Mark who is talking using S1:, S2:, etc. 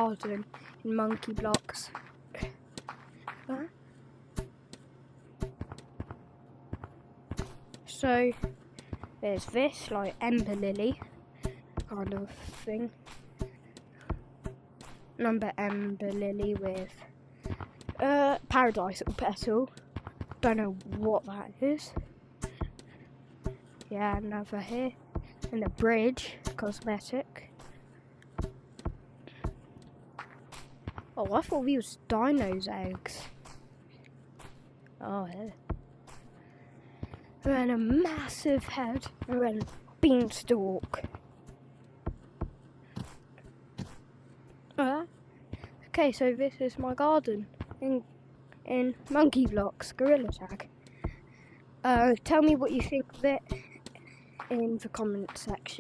S1: garden in Monkey Blocks. So there's this, like Ember Lily kind of thing. Number Ember Lily with Paradise Petal. Don't know what that is. Yeah, another here. And the bridge cosmetic. Oh, I thought we was dino's eggs. Oh, yeah. And then a massive head, and then beanstalk. Okay, so this is my garden in Monkey Blocks Gorilla Tag. Tell me what you think of it in the comment section.